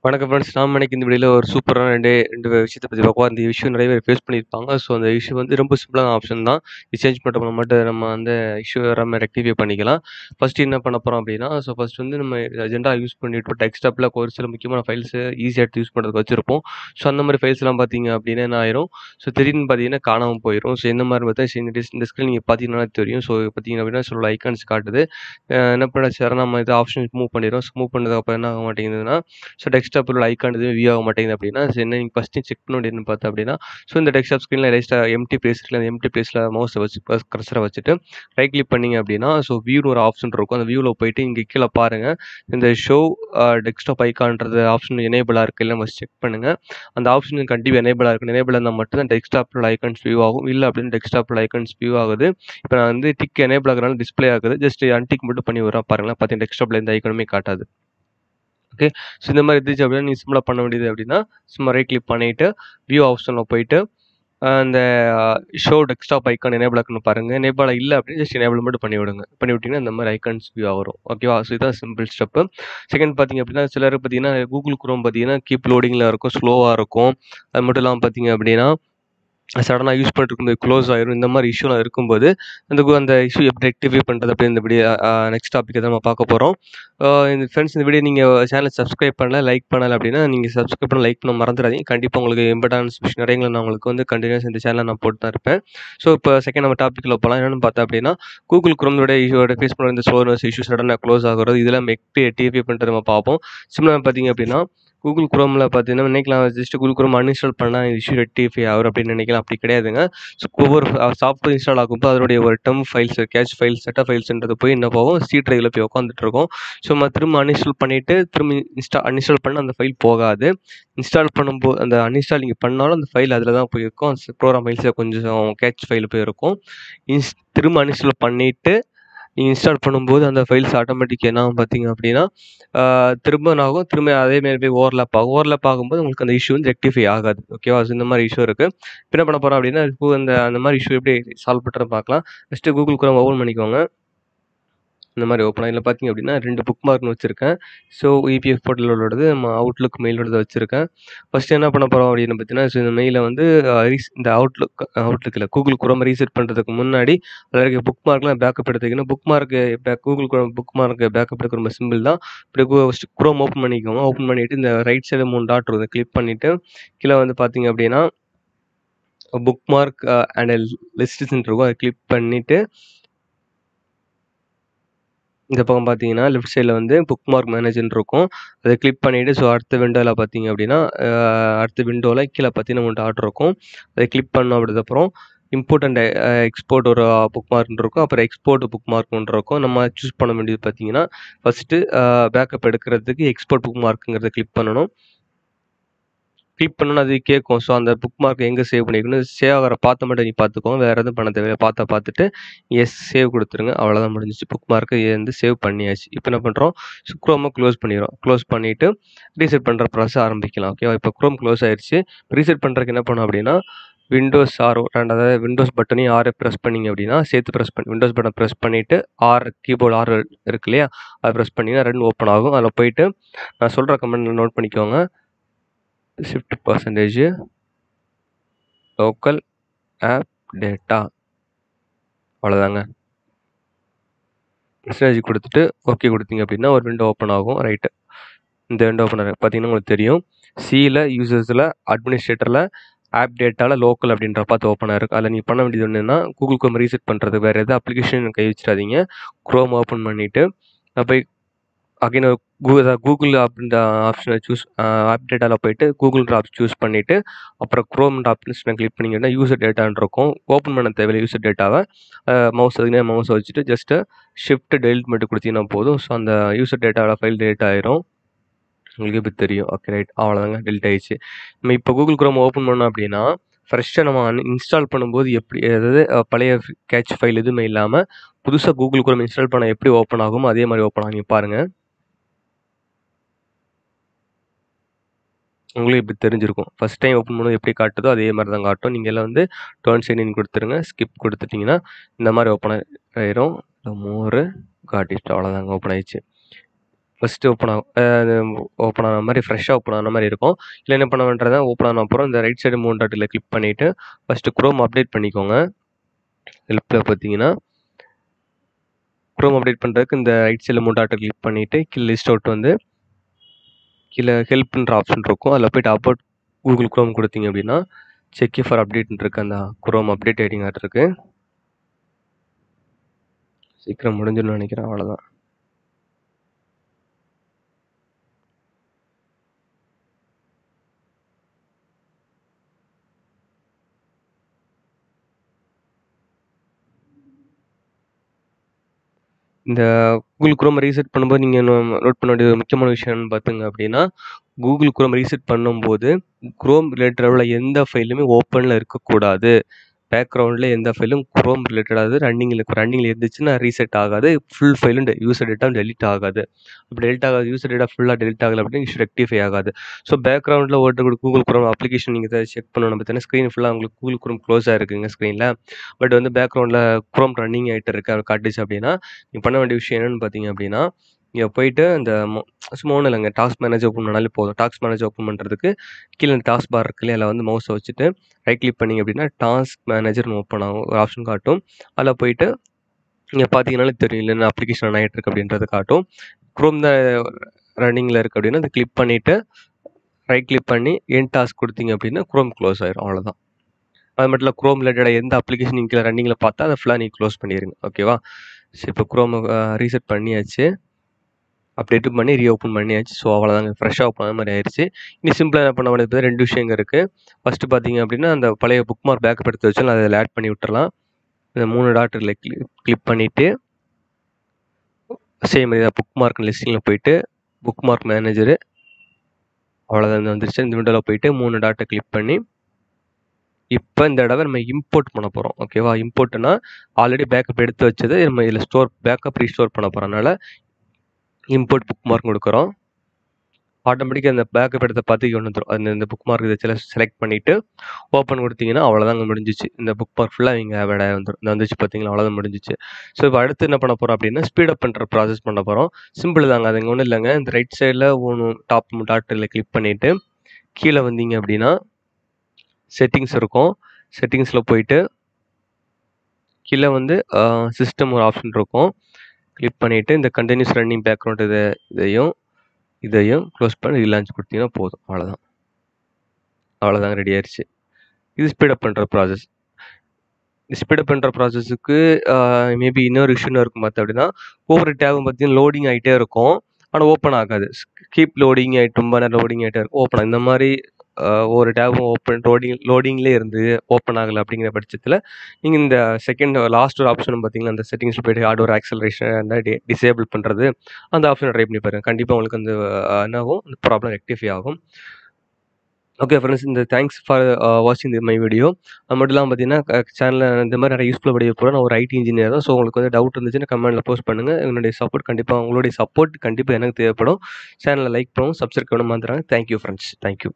வணக்கம் ஃப்ரெண்ட்ஸ். நாம இன்னைக்கு இந்த வீடியோல ஒரு சூப்பரான 2 விஷயத்த பத்தி பார்ப்போம். அந்த இஷ்யூ நெறைய பேர் ஃபேஸ் பண்ணியிருப்பாங்க. ஸோ, அந்த இஷ்யூ வந்து ரொம்ப சிம்பிளான ஆப்ஷன் தான். இது சேஞ்ச் பண்றப்ப மட்டும் நம்ம அந்த இஷ்யூ வராம ரெக்டிஃபை பண்ணிக்கலாம். ஃபர்ஸ்ட் என்ன பண்ண போறோம் அப்டின்னா, ஃபர்ஸ்ட் வந்து நம்ம ஜென்ரலா யூஸ் பண்ணிட்டு டெஸ்க்டாப்ல ஒரு சில முக்கியமான ஃபைல்ஸ் ஈஸியா எடுத்து யூஸ் பண்றதுக்கு வச்சிருப்போம். ஸோ, அந்த மாரி ஃபைல்ஸ்லாம் பார்த்தீங்க அப்டின்னா என்ன ஆயிரும், திடீர்னு பார்த்தீங்கன்னா காணாம போயிரும். ஸோ, எந்த மாரி பார்த்தா இந்த ஸ்க்ரீன் நீங்க பார்த்தீங்கன்னா தெரியும். ஸோ, பார்த்தீங்க அப்டின்னா சில ஐகான்ஸ் காட்டுது. என்ன பண்ண நம்ம இத ஆப்ஷன் மூவ் பண்ணிடுறோம். மூவ் பண்ணதுக்கப்புறம் என்ன ஆக மாட்டேங்குதுன்னா, டெஸ்க்டாப்ல உள்ள ஐகான் எதுவும் வியூ ஆக மாட்டேங்குது அப்படின்னா, என்ன நீங்க ஃபர்ஸ்ட்டு செக் பண்ண வேண்டியதுன்னு பார்த்தோம் அப்படின்னா, இந்த டெஸ்க்டாப் ஸ்க்ரீன்ல எம்ப்டி பிளேஸ் இருக்குல்ல, அந்த எம்ப்டி பிளேஸ்ல மவுஸ வச்சு கர்சர வச்சுட்டு ரைட் கிளிக் பண்ணீங்க அப்படின்னா, வியூன்னு ஒரு ஆப்ஷன் இருக்கும். அந்த வியூல போயிட்டு இங்க கீழ பாருங்க. இந்த ஷோ டெஸ்க்டாப் ஐகான்றது ஆப்ஷன் எனேபிளா இருக்கு இல்ல ஃபர்ஸ்ட் செக் பண்ணுங்க. அந்த ஆப்ஷன் கண்டிப்பா எனேபிளா இருக்கணும். எனேபிளா இருந்தா மட்டும் தான் டெஸ்க்டாப்ல உள்ள ஐகான்ஸ் வியூ ஆகும். இல்ல அப்படின்னு டெஸ்க்டாப்ல ஐகான்ஸ் வியூ ஆகுது. இப்ப நான் வந்து டிக் எனேபிள் ஆகுறனால டிஸ்ப்ளே ஆகுது. ஜஸ்ட் அன்டிக் மட்டும் பண்ணி விடுறேன் பாருங்களேன். பார்த்தீங்கன்னா டெஸ்க்டாப்ல எந்த ஐகானுமே காட்டாது. ஓகே. இந்த மாரி இருந்துச்சு அப்படின்னா, நீங்க சிம்பிளா பண்ண வேண்டியது அப்படின்னா, சும்மா ரைட் கிளிக் பண்ணிட்டு, வியூ ஆப்ஷன்ல போயிட்டு, அந்த ஷோ டெஸ்க்டாப் ஐகான் எனேபிள் ஆக்குன்னு பாருங்க. எனேபிள் இல்ல அப்படின்னா, ஜஸ்ட் எனேபிள் மட்டும் பண்ணி விடுங்க. பண்ணி விட்டீங்கன்னா, இந்த மாரி ஐகான்ஸ் வியூ வரும். ஓகேவா? இதான் சிம்பிள் ஸ்டெப்பு. செகண்ட் பார்த்தீங்க அப்படின்னா, சிலருக்கு பார்த்தீங்கன்னா, கூகுள் குரோம் பார்த்தீங்கன்னா, கீப் லோடிங்ல இருக்கும், ஸ்லோவா இருக்கும். அது மட்டும் இல்லாம பார்த்தீங்க அப்படின்னா, சடனா யூஸ் பண்ணிட்டு இருக்கும்போது க்ளோஸ் ஆயிரும். இந்த மாரி இஷ்யூலாம் இருக்கும்போது, அந்த இஷ்யூ எப்படி ரெக்டிஃபை பண்றது அப்படின்னு இந்த வீடியோ நெக்ஸ்ட் டாபிக் தான் நம்ம பார்க்க போறோம். இந்த ஃப்ரெண்ட்ஸ் இந்த வீடியோ நீங்க சேனல சப்ஸ்கிரைப் பண்ணல, லைக் பண்ணல அப்படின்னா, நீங்க சப்ஸ்கிரைப் பண்ண, லைக் பண்ண மறந்துடாதீங்க. கண்டிப்பா உங்களுக்கு இம்பார்ட்டன்ஸ் விஷயம் நிறைய நான் உங்களுக்கு வந்து கன்டினியூஸா இந்த சேனல்ல நான் போட்டு தான் இருப்பேன். இப்போ செகண்ட் நம்ம டாபிக்ல போலாம். என்னன்னு பார்த்தோம் அப்படின்னா, கூகுள் குரோமோட இஷ்யூவோட ஃபேஸ் பண்ற இந்த ஸ்லோனஸ் இஷ்யூ சடனா க்ளோஸ் ஆகுறது, இதெல்லாம் எப்படி ரெக்டிஃபை பண்றது நம்ம பார்ப்போம். சிம்பிளா பார்த்தீங்க அப்படின்னா, கூகுள் குரோம்ல பார்த்தீங்கன்னா, நினைக்கலாம் ஜஸ்ட் கூகுள் குரோம் அன்இன்ஸ்டால் பண்ணா இஷ்யூ ரெக்டிஃபை ஆகும் அப்படின்னு நினைக்கலாம். அப்படி கிடையாதுங்க. ஒவ்வொரு சாஃப்ட்வேர் இன்ஸ்டால் ஆகும்போது அதனுடைய ஒரு term files, cache files, setup ஃபைல்ஸ்ன்றது போய் என்ன போகும், சி டிரைவ்ல போய் உட்காந்துட்டு இருக்கும். திரும்ப அன்இன்ஸ்டால் பண்ணிட்டு திரும்ப அன்இன்ஸ்டால் பண்ணா அந்த ஃபைல் போகாது. இன்ஸ்டால் பண்ணும்போது அந்த அன்இன்ஸ்டால் நீங்க பண்ணாலும் அந்த ஃபைல் அதில தான் போய் இருக்கும். ப்ரோக்ராம் ஃபைல்ஸ்ல கொஞ்சம் கேச் ஃபைல் போய் இருக்கும். திரும்ப அன்இன்ஸ்டால் பண்ணிட்டு நீங்க இன்ஸ்டால் பண்ணும்போது அந்த ஃபைல்ஸ் ஆட்டோமேட்டிக்கா என்ன ஆகும் பார்த்தீங்க அப்படின்னா, திரும்ப என்ன ஆகும், திரும்ப அதே மாரி போய் ஓவர்லேப் ஆகும். ஓவர்லேப் ஆகும்போது உங்களுக்கு அந்த இஷ்யூ வந்து ரெக்டிஃபை ஆகாது. ஓகேவா? இந்த மாரி இஷ்யூ இருக்கு. இப்ப என்ன பண்ண போறோம் அப்படின்னா, இப்போ அந்த மாரி இஷ்யூ எப்படி சால்வ் பண்றதுன்னு பார்க்கலாம். ஃபர்ஸ்ட்டு கூகுள் குரோம் ஓப்பன் பண்ணிக்கோங்க. இந்த மாரி ஓப்பன் இதில பார்த்தீங்க அப்படின்னா 2 புக் மார்க்னு வச்சிருக்கேன். இபிஎஃப் போர்ட்டலோடது நம்ம அவுட்லுக் மெயிலோடது வச்சிருக்கேன். ஃபர்ஸ்ட்டு என்ன பண்ண போறோம் அப்படின்னு பார்த்தீங்கன்னா, இந்த மெயில வந்து இந்த அவுட்லுக் இல்ல கூகுள் குரோம ரீசெட் பண்றதுக்கு முன்னாடி அதில இருக்க புக் மார்க்லாம் பேக்கப் எடுத்துக்கணும். Google chrome book mark backup எடுக்க ரொம்ப சிம்பிள் தான். இப்படி ஃபர்ஸ்ட்டு குரோம் ஓப்பன் பண்ணிக்கோங்க. ஓப்பன் பண்ணிட்டு இந்த ரைட் சைடு 3 டாட் இருக்கும். கிளிக் பண்ணிட்டு கீழ வந்து பார்த்தீங்க அப்படின்னா, புக் மார்க் அண்ட் லிஸ்ட்ஸ்ன்னு இருக்கும். அத கிளிக் பண்ணிட்டு இந்த பக்கம் பார்த்தீங்கன்னா, லெஃப்ட் சைட்ல வந்து புக் மார்க் மேனேஜர்ன்னு இருக்கும். அத கிளிக் பண்ணிட்டு அடுத்த விண்டோல பார்த்தீங்க அப்படின்னா, அடுத்த விண்டோல கீழ பார்த்தீங்கன்னா 3 டாட் இருக்கும். அத கிளிக் பண்ணோம் அப்படினதுக்கப்புறம் இம்போர்ட் அண்ட் எக்ஸ்போர்ட் ஒரு புக் மார்க்ன்னு இருக்கும். அப்புறம் எக்ஸ்போர்ட் புக் மார்க் ஒண்ணு இருக்கும். நம்ம சூஸ் பண்ண வேண்டியது பார்த்தீங்கன்னா, ஃபர்ஸ்ட்டு பேக்கப் எடுக்கிறதுக்கு எக்ஸ்போர்ட் புக் மார்க்ங்கிறத கிளிக் பண்ணணும். கிளிக் பண்ணோனே அது கேட்கும். அந்த புக் மார்க் எங்க சேவ் பண்ணியிருக்கணும், சேவ் ஆகுற பாத்த மட்டும் நீங்க பார்த்துக்கோங்க. வேற எதுவும் பண்ண தேவையில்ல. பார்த்துட்டு எஸ் சேவ் குடுத்துருங்க. அவ்வளோதான் முடிஞ்சுச்சு. புக் மார்க்க வந்து சேவ் பண்ணியாச்சு. இப்போ என்ன பண்றோம், குரோம க்ளோஸ் பண்ணிடுறோம். க்ளோஸ் பண்ணிட்டு ரீசெட் பண்ற ப்ராசஸ் ஆரம்பிக்கலாம். ஓகேவா? இப்போ குரோம் க்ளோஸ் ஆயிருச்சு. ரீசெட் பண்றதுக்கு என்ன பண்ணணும் அப்படின்னா, விண்டோஸ் ஆர் அதாவது விண்டோஸ் பட்டனையும் ஆர் பிரஸ் பண்ணீங்க அப்படின்னா, சேர்த்து பிரஸ் பண்ணி விண்டோஸ் பட்டன் பிரஸ் பண்ணிட்டு கீபோர்டு ஆர் இருக்கு இல்லையா? அத பிரஸ் பண்ணீங்கன்னா 2 ஓப்பன் ஆகும். அதில போயிட்டு நான் சொல்ற கமெண்ட்ல நோட் பண்ணிக்கோங்க. Shift percentage local app data அவ்வளோதாங்க. மெசேஜ் குடுத்துட்டு ஓகே குடுத்தீங்க அப்படின்னா, ஒரு விண்டோ ஓப்பன் ஆகும். ரைட். இந்த விண்டோ ஓப்பன் பார்த்தீங்கன்னா உங்களுக்கு தெரியும். சில யூசர்ஸ்ல அட்மினிஸ்ட்ரேட்டர்ல ஆப் டேட்டால லோக்கல் அப்படின்ற பார்த்து ஓப்பன் ஆயிருக்கும். அதில நீங்க பண்ண வேண்டியது என்னன்னா, கூகுள் குரோம் ரீசெட் பண்றது வேற எந்த அப்ளிகேஷன் கை வச்சிடாதீங்க. குரோம் ஓப்பன் பண்ணிட்டு போய் அகைன் கூகுள் அப்படின்ற ஆப்ஷனை ஆப் டேட்டால போயிட்டு கூகுள்ன்ற ஆப்ஷன் சூஸ் பண்ணிட்டு, அப்புறம் குரோம்ன்ற ஆப்ஷனை கிளிக் பண்ணீங்கன்னா யூசர் டேட்டான்னு இருக்கும். ஓப்பன் பண்ண தேவையில்ல யூசர் டேட்டாவ. மவுஸ வச்சுட்டு ஜஸ்ட் ஷிஃப்ட் டெலிட் மட்டும் குடுத்தீங்கன்னா போதும். அந்த யூசர் டேட்டாவோட ஃபைல் டெலிட் ஆயிரும். உங்களுக்கு இப்ப தெரியும். Okay right. அவ்வளோதாங்க டெலிட் ஆயிடுச்சு. நம்ம இப்போ கூகுள் குரோம் ஓப்பன் பண்ணோம் அப்படின்னா, ஃப்ரெஷ்ஷா நம்ம இன்ஸ்டால் பண்ணும்போது எப்படி அதாவது பழைய கேட்ச் ஃபைல் எதுவுமே இல்லாம, புதுசா கூகுள் குரோம் இன்ஸ்டால் பண்ண எப்படி ஓப்பன் ஆகுமோ அதே மாரி ஓப்பன் ஆகும். நீங்க பாருங்க. உங்களுக்கு இப்படி தெரிஞ்சிருக்கும். ஃபர்ஸ்ட் டைம் ஓப்பன் பண்ணும்போது எப்படி காட்டுதோ அதே மாரி தான் காட்டும். நீங்க எல்லாம் வந்து டோன்ட் சைன் இன் குடுத்துருங்க. ஸ்கிப் குடுத்துட்டீங்கன்னா, இந்த மாரி ஓப்பன் ஆயிரும். மோர் காட் இட் அவ்வளோதாங்க ஓப்பன் ஆயிடுச்சு. ஃபஸ்ட்டு ஓப்பன் ஆன மாதிரி ஃப்ரெஷ்ஷாக ஓப்பன் ஆன மாதிரி இருக்கும். இல்லை என்ன பண்ண வேண்டியதுனா ஓப்பன் ஆன அப்புறம் இந்த ரைட் சைடு 3 டாட்டில் கிளிக் பண்ணிவிட்டு ஃபஸ்ட்டு குரோம் அப்டேட் பண்ணிக்கோங்க. ஹெல்ப்பில் பார்த்தீங்கன்னா குரோம் அப்டேட் பண்ணுறதுக்கு இந்த ரைட் சைடில் 3 டாட்டை கிளிக் பண்ணிவிட்டு கீழே லிஸ்ட் அவுட் வந்து கீழே ஹெல்ப்ன்ற ஆப்ஷன் இருக்கும். அதில் போய்ட்டு அபவுட் கூகுள் குரோம் கொடுத்தீங்க அப்படின்னா செக் ஃபார் அப்டேட்னு இருக்கு. அந்த குரோம் அப்டேட் ஐடிங் இருக்கு. சீக்கிரம் முடிஞ்சுன்னு நினைக்கிறேன். அவ்வளோதான். இந்த கூகுள் குரோம் ரீசெட் பண்ணும்போது நீங்கள் நோட் பண்ண வேண்டிய முக்கியமான விஷயம் என்னன்னு பார்த்தீங்க அப்படின்னா, கூகுள் குரோம் ரீசெட் பண்ணும்போது குரோம் ரிலேட்டட் உள்ள எந்த ஃபைலுமே ஓப்பனில் இருக்கக்கூடாது. பேக்ரவுண்டில் எந்த ஃபைலும் குரோம் ரிலேட்டடாக ரன்னிங்கில் இருந்துச்சுன்னா ரீசெட் ஆகாது. ஃபுல் ஃபைலும் யூசர் டேட்டா டெலிட் ஆகாது. அப்படி டெலிட் ஆகாது, யூசர் டேட்டா ஃபுல்லாக டெலிட் ஆகலை அப்படின்னா இஷ்யூ ரெக்டிஃபை ஆகாது. ஸோ பேக்ரவுண்டில் ஓட்டக்கூடிய கூகுள் குரோம் அப்ளிகேஷன் நீங்கள் செக் பண்ணணும். பார்த்தீங்கன்னா ஸ்க்ரீன் ஃபுல்லாக உங்களுக்கு கூகுள் குரோம் க்ளோஸ் ஆகிருக்குங்க ஸ்க்ரீனில். பட் வந்து பேக்ரவுண்டில் குரோம் ரன்னிங் ஆகிட்டு இருக்கு காட்டுச்சு அப்படின்னா நீங்கள் பண்ண வேண்டிய விஷயம் என்னென்னு பார்த்தீங்க அப்படின்னா, இங்கே போயிட்டு இந்த சும்மா ஒன்றும் இல்லைங்க, டாஸ்க் மேனேஜர் ஓப்பன் பண்ணாலே போதும். டாஸ்க் மேனேஜர் ஓப்பன் பண்ணுறதுக்கு கீழே டாஸ்க் பார் இருக்குல்லையா, அதில் வந்து மவுஸை வச்சுட்டு ரைட் கிளிக் பண்ணிங்க அப்படின்னா டாஸ்க் மேனேஜர்னு ஓப்பன் ஆகும், ஒரு ஆப்ஷன் காட்டும். அதில் போயிட்டு நீங்கள் பார்த்தீங்கன்னாலே தெரியும் இல்லைன்னா அப்ளிகேஷன் ரன் ஆகிட்டு இருக்கு அப்படின்றது காட்டும். குரோம் தான் ரன்னிங்கில் இருக்குது அப்படின்னா அதை கிளிக் பண்ணிவிட்டு ரைட் கிளிக் பண்ணி என் டாஸ்க் கொடுத்தீங்க அப்படின்னா குரோம் க்ளோஸ் ஆயிரும். அவ்வளோதான். அது மட்டும் இல்லை, குரோம் ரிலேட்டடாக எந்த அப்ளிகேஷன் நீங்கள் ரன்னிங்கில் பார்த்தா அதை ஃபுல்லாக நீங்கள் க்ளோஸ் பண்ணிடுங்க. ஓகேவா? ஸோ இப்போ குரோம் ரீசெட் பண்ணியாச்சு, அப்டேட்டும் பண்ணி ரீஓப்பன் பண்ணியாச்சு. ஸோ அவ்வளோதாங்க, ஃப்ரெஷ்ஷாக ஓப்பன் ஆன மாதிரி ஆயிடுச்சு. இனி சிம்பிளாக என்ன பண்ண வேண்டியது 2 விஷயங்கள் இருக்குது. ஃபஸ்ட்டு பார்த்தீங்க அப்படின்னா அந்த பழைய புக் மார்க் பேக்கப் எடுத்து வச்சாலும் அதில் ஆட் பண்ணி விட்டுறலாம். இந்த 3 டாட்டில் கிளிக் பண்ணிவிட்டு சேம் இதே புக் மார்க் லிஸ்டிங்கில் போயிட்டு புக் மார்க் மேனேஜரு அவ்வளோதான் வந்துருச்சு. இந்த விண்டோவில் போயிட்டு 3 டாட்டை கிளிக் பண்ணி இப்போ இந்த தடவை நம்ம இம்போர்ட் பண்ண போகிறோம். ஓகேவா? இம்போர்ட்னா ஆல்ரெடி பேக்கப் எடுத்து வச்சது நம்ம இதில் பேக்கப் ரீஸ்டோர் பண்ண போகிறனால இம்போர்ட் புக் மார்க் கொடுக்குறோம். ஆட்டோமேட்டிக்காக அந்த பேக்கப் எடுத்த பார்த்து கொண்டு வந்துடும். அந்த புக் மார்க் இதை செலக்ட் பண்ணிவிட்டு ஓப்பன் கொடுத்தீங்கன்னா அவ்வளோதாங்க, முடிஞ்சிச்சு. இந்த புக் மார்க் ஃபுல்லாக இங்கே ஆட் ஆகி வந்துடும். இந்த வந்துச்சு பார்த்தீங்களா, அவ்வளோதான் முடிஞ்சிச்சு. ஸோ இப்போ அடுத்து என்ன பண்ண போகிறோம் அப்படின்னா ஸ்பீடப் பண்ணுற ப்ராசஸ் பண்ண போகிறோம். சிம்பிள் தாங்க, அது ஒன்றும் இல்லைங்க. இந்த ரைட் சைடில் டாப் டாட்டில் கிளிக் பண்ணிவிட்டு கீழே வந்தீங்க அப்படின்னா செட்டிங்ஸ் இருக்கும். செட்டிங்ஸில் போயிட்டு கீழே வந்து சிஸ்டம் ஒரு ஆப்ஷன் இருக்கும். கிளிக் பண்ணிவிட்டு இந்த கண்டினியூஸ் ரன்னிங் பேக்ரவுண்ட் இதையும் க்ளோஸ் பண்ணி ரீலான்ச் கொடுத்தீங்கன்னா போதும். அவ்வளோதாங்க, ரெடி ஆயிடுச்சு. இது ஸ்பீடப் பண்ணுற ப்ராசஸ். ஸ்பீடப் பண்ணுற ப்ராசஸுக்கு மேபி இன்னொரு இஷ்யூன்னு இருக்கும். அப்படின்னா ஒவ்வொரு டேபும் பார்த்தீங்கன்னா லோடிங் ஆகிட்டே இருக்கும், ஆனால் ஓப்பன் ஆகாது. கீப் லோடிங் ஆகிட்டு ரொம்ப நேரம் லோடிங் ஆகிட்டே இருக்கும், ஓப்பன் ஆகும். இந்த மாதிரி ஒரு டேபும் லோடிங்லேயே இருந்து ஓப்பன் ஆகலை அப்படிங்கிற பட்சத்தில் நீங்கள் இந்த லாஸ்ட் ஒரு ஆப்ஷன் பார்த்தீங்கன்னா அந்த செட்டிங்ஸில் போய்ட்டு ஹார்ட்வேர் ஆக்சலரேஷன் அந்த டிசேபிள் பண்ணுறது அந்த ஆப்ஷனை ட்ரை பண்ணி பாருங்கள். கண்டிப்பாக உங்களுக்கு அந்த என்னாகும், அந்த ப்ராப்ளம் ரெக்டிஃபை ஆகும். ஓகே ஃப்ரெண்ட்ஸ், இந்த தேங்க்ஸ் ஃபார் வாட்சிங் மை வீடியோ. அது மட்டும் இல்லாமல் பார்த்தீங்கன்னா சேனலில் இந்த மாதிரி நிறைய யூஸ்ஃபுல்லாக வீடியோ போகிறேன். நான் ஒரு ஐடி இன்ஜினியர் தான். ஸோ உங்களுக்கு வந்து டவுட் இருந்துச்சுன்னா கமெண்ட்டில் போஸ்ட் பண்ணுங்கள். உங்களுடைய சப்போர்ட் கண்டிப்பாக எனக்கு தேவைப்படும். சேனலை லைக் பண்ணவும் சப்ஸ்கிரைப் பண்ணவும் மறந்துடுறாங்க. Thank you friends, thank you.